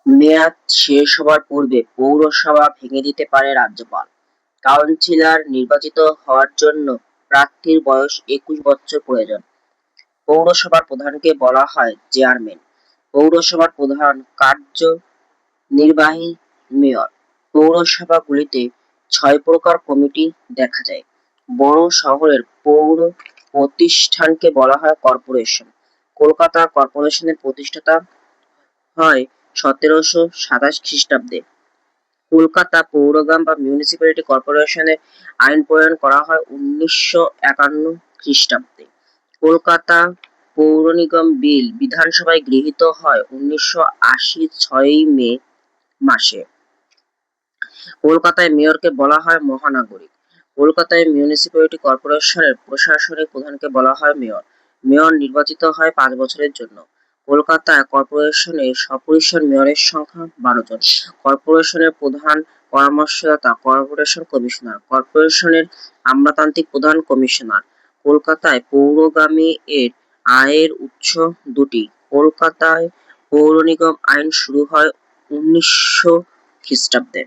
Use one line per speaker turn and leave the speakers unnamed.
মেয়াদ শেষ হবার পূর্বে পৌরসভা ভেঙে দিতে পারে রাজ্যপাল। কাউন্সিলর নির্বাচিত হওয়ার জন্য প্রার্থীর বয়স 21 বছর প্রয়োজন। পৌরসভার প্রধানকে বলা হয় চেয়ারম্যান। পৌরসভার প্রধান কার্যনির্বাহী মেয়র। পৌরসভাগুলিতে 6 প্রকার কমিটি দেখা যায়। বড় শহরের পৌর প্রতিষ্ঠানকে বলা হয় কর্পোরেশন। কলকাতা কর্পোরেশনের প্রতিষ্ঠাতা হয় 1727 খ্রিস্টাব্দে। কলকাতা পৌরগ্রাম বা মিউনিসিপ্যালিটি কর্পোরেশনের আইন প্রণয়ন করা হয় 1951 খ্রিস্টাব্দে। কলকাতা পৌর নিগম বিল বিধানসভায় গৃহীত হয় 1980 6ই মে মাসে। কলকাতায় মেয়রকে বলা হয় মহানগরী। কলকাতায় মিউনিসিপ্যালিটি কর্পোরেশনের প্রশাসনিক প্রধানকে বলা হয় মেয়র। মেয়র নির্বাচিত হয় 5 বছরের জন্য। কলকাতা কর্পোরেশনে সপরিসর মেয়রের সংখ্যা 12 জন। কর্পোরেশনের প্রধান পরামর্শদাতা কর্পোরেশন কমিশনার। কর্পোরেশনের আমলাতান্ত্রিক প্রধান কমিশনার। কলকাতায় পৌরগামী এর আয়ের উৎস দুটি। কলকাতায় পৌর নিগম আইন শুরু হয় 1900 খ্রিস্টাব্দে।